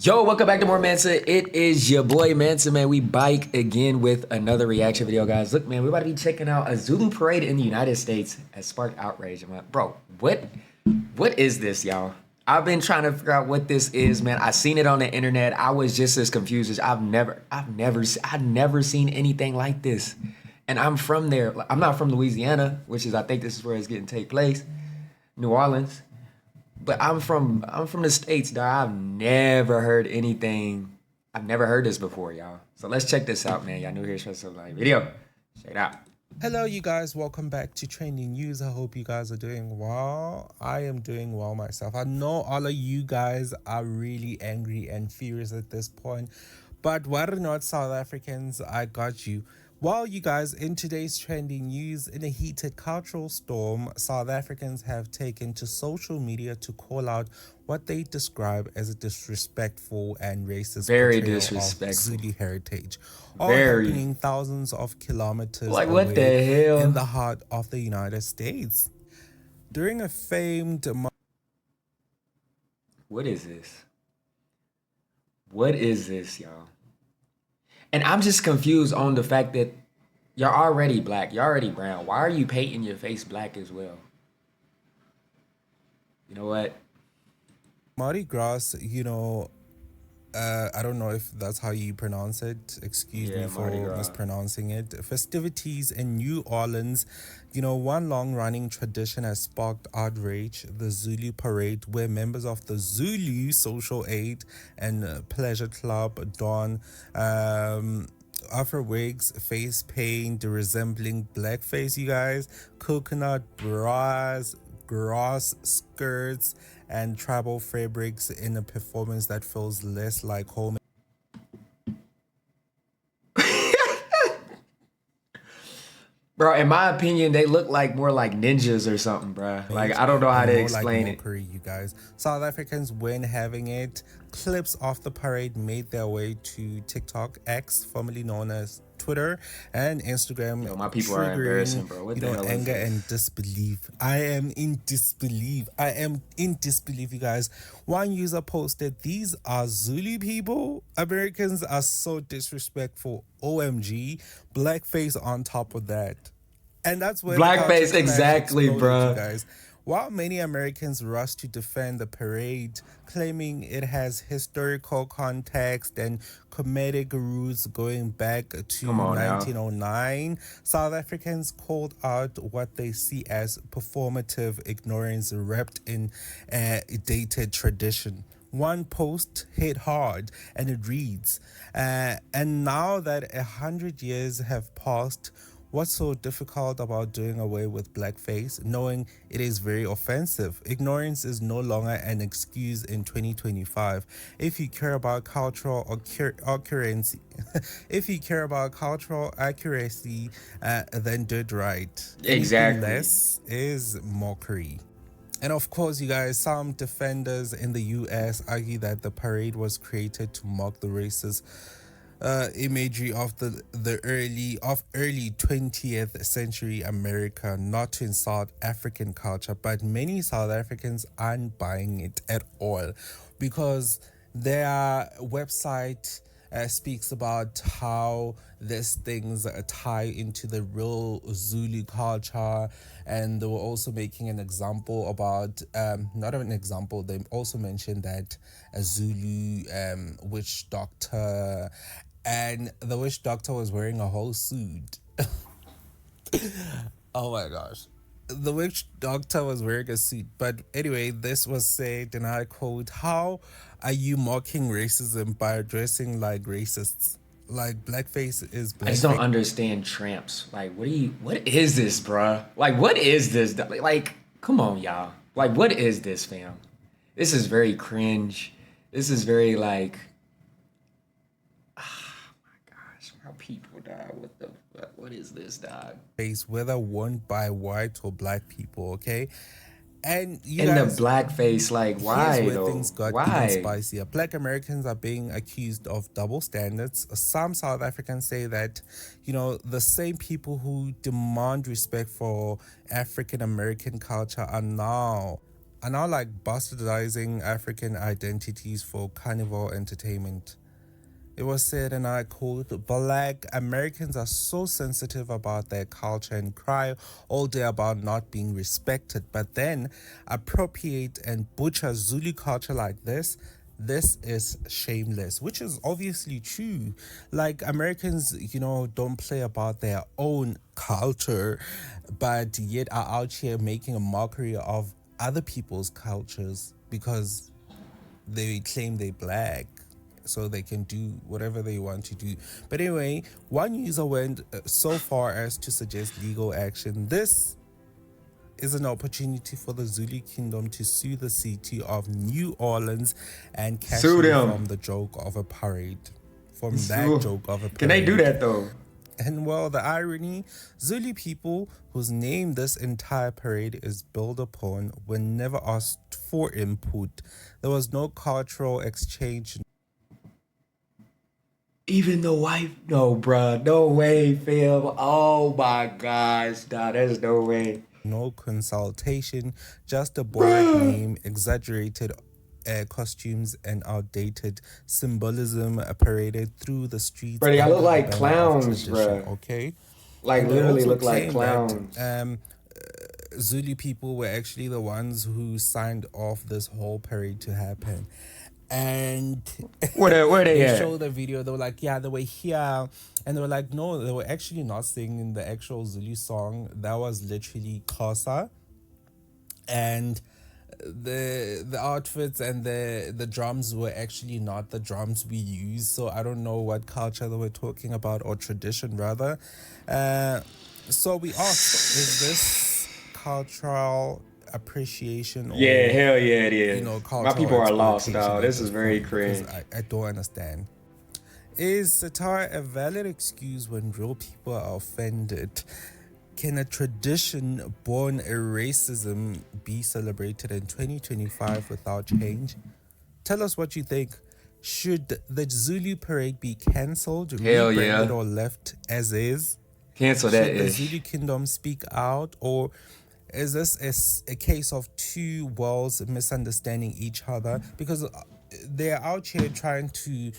Yo, welcome back to more Mansa. It is your boy Mansa, man. We bike again with another reaction video, guys. Look, man, we're about to be checking out a Zulu parade in the United States has sparked outrage. I'm like, bro, what is this, y'all? I've been trying to figure out what this is, man. I seen it on the internet. I was just as confused as I've never seen anything like this. And I'm from there. I'm not from Louisiana, which is I think this is where it's getting take place, New Orleans. But I'm from the States, dog. I've never heard anything. I've never heard this before, y'all. So let's check this out, man. Y'all new here, so like video. Check it out. Hello, you guys. Welcome back to Trending News. I hope you guys are doing well. I am doing well myself. I know all of you guys are really angry and furious at this point, but whether or not South Africans, I got you. Well, you guys, in today's trending news, in a heated cultural storm, South Africans have taken to social media to call out what they describe as a disrespectful and racist portrayal of Zulu heritage, all happening thousands of kilometers away in the heart of the United States. During a famed... What is this? What is this, y'all? And I'm just confused on the fact that you're already black, you're already brown. Why are you painting your face black as well? You know what? Mardi Gras, you know, I don't know if that's how you pronounce it. Excuse me for mispronouncing it. Festivities in New Orleans, you know, one long-running tradition has sparked outrage. The Zulu parade, where members of the Zulu Social Aid and Pleasure Club don afro wigs, face paint resembling blackface, you guys, coconut bras, grass skirts, and tribal fabrics in a performance that feels less like home. Bro, in my opinion, they look like more like ninjas or something, bro. Like, I don't know how to explain it. You guys. South Africans, when having it, clips of the parade made their way to TikTok, X, formerly known as Twitter, and Instagram. Yo, my people are embarrassing, bro. What the hell anger is this? and disbelief. I am in disbelief, you guys. One user posted, "These are Zulu people. Americans are so disrespectful. OMG, blackface on top of that." And that's where blackface, exactly, bro. You guys. While many Americans rush to defend the parade, claiming it has historical context and comedic roots going back to 1909, South Africans called out what they see as performative ignorance wrapped in a dated tradition. One post hit hard, and it reads, and now that 100 years have passed, what's so difficult about doing away with blackface, knowing it is very offensive? Ignorance is no longer an excuse in 2025. If you care about cultural accuracy, then do it right. Exactly. Anything less is mockery. And of course, you guys, some defenders in the US argue that the parade was created to mock the racist imagery of the early 20th century America, not to insult African culture. But many South Africans aren't buying it at all, because their website speaks about how these things tie into the real Zulu culture, and they were also making an example about not an example, they also mentioned that a Zulu witch doctor, and the witch doctor was wearing a whole suit. Oh my gosh. The witch doctor was wearing a suit. But anyway, this was said, and I quote, "How are you mocking racism by dressing like racists? Like, blackface is blackface." I just don't understand tramps. Like, what is this, bruh? Like, what is this? Like, come on, y'all. Like, what is this, fam? This is very cringe. This is very, like, people, dog. What is this, dog? Face, whether worn by white or black people, okay? And you in guys, the blackface, like, why here's where though? things got even spicier. Black Americans are being accused of double standards. Some South Africans say that, you know, the same people who demand respect for African American culture are now are now like bastardizing African identities for carnival entertainment. It was said, and I quote, Black Americans are so sensitive about their culture and cry all day about not being respected, but then appropriate and butcher Zulu culture like this. This is shameless, which is obviously true. Like, Americans, don't play about their own culture, but yet are out here making a mockery of other people's cultures because they claim they're black, so they can do whatever they want to do. But anyway, one user went so far as to suggest legal action. This is an opportunity for the Zulu Kingdom to sue the city of New Orleans and cash Sue in them. from the joke of a parade. From Sue. that joke of a parade. Can they do that though? And well, the irony, Zulu people whose name this entire parade is built upon were never asked for input. There was no cultural exchange. Even the wife, no, bruh, no way, fam. Oh my gosh, nah, there's no way. No consultation, just a boring name, exaggerated costumes, and outdated symbolism paraded through the streets. Bro, they under look the like banner of clowns, tradition, bruh. okay? Like And they literally also look like claim clowns. that Zulu people were actually the ones who signed off this whole parade to happen. And Where they they at? showed the video. They were like, yeah, they were here. And they were like, no, they were actually not singing the actual Zulu song. That was literally Xhosa. And the outfits and the drums were actually not the drums we use. So I don't know what culture they were talking about, or tradition rather. So we asked, is this cultural appreciation, or Yeah, hell yeah, it is. My cultural people are lost, exploitation dog. at This is very point? Because cringe. I don't understand. Is satire a valid excuse when real people are offended? Can a tradition born in racism be celebrated in 2025 without change? Tell us what you think. Should the Zulu parade be cancelled, Hell rebranded, yeah. or left as is? Cancel that Should the ish. Zulu Kingdom speak out, or is this a case of two worlds misunderstanding each other? Because they're out here trying to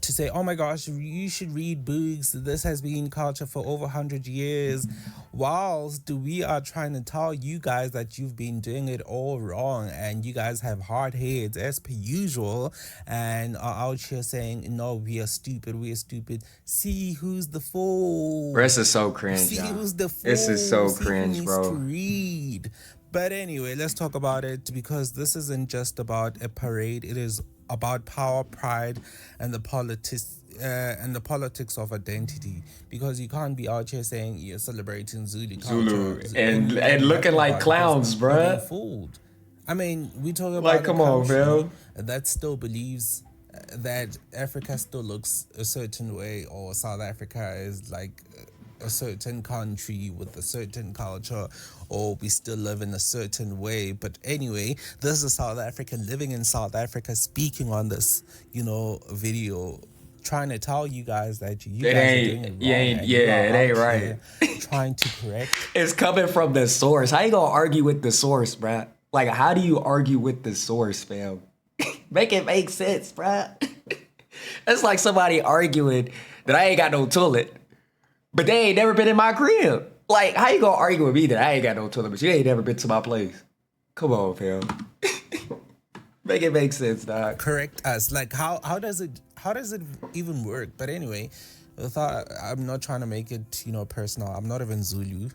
say, oh my gosh, you should read books. This has been culture for over 100 years. Whilst we are trying to tell you guys that you've been doing it all wrong and you guys have hard heads as per usual and are out here saying, no, we are stupid. See who's the fool. Bro, this is so cringe, See y'all. who's the fool. This is so See who cringe, needs bro. to read. But anyway, let's talk about it, because this isn't just about a parade. It is about power, pride, and the politics of identity. Because you can't be out here saying you're celebrating Zulu culture and looking like clowns, You're being bruh. fooled. I mean, we talk about Like, a come on, country Phil. that still believes that Africa still looks a certain way, or South Africa is like a certain country with a certain culture, or we still live in a certain way. But anyway, this is South African living in South Africa speaking on this, video, trying to tell you guys that you guys are doing it wrong. It ain't right. Trying to correct. It's coming from the source. How you gonna argue with the source, bruh? Like, how do you argue with the source, fam? Make it make sense, bruh. It's like somebody arguing that I ain't got no toilet, but they ain't never been in my crib. Like, how you gonna argue with me that I ain't got no toilet, but you ain't never been to my place? Come on, fam. Make it make sense, dog. Correct us. Like, how does it even work? But anyway, I thought, I'm not trying to make it personal. I'm not even Zulu.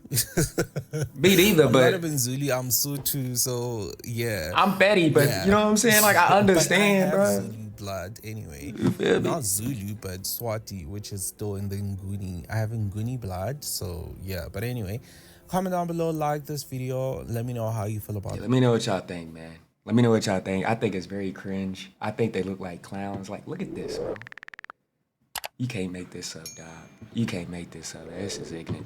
Me neither, I'm but not even Zulu. I'm Sutu. So yeah, I'm petty, but Yeah. you know what I'm saying? Like, I understand, but I have bro. Zulu blood anyway. You feel me? Not Zulu, but Swati, which is still in the Nguni. I have Nguni blood, so yeah. But anyway, comment down below, like this video. Let me know how you feel about it. Let me know what y'all think, man. Let me know what y'all think. I think it's very cringe. I think they look like clowns. Like, look at this, bro. You can't make this up, dog. You can't make this up. This is ignorant.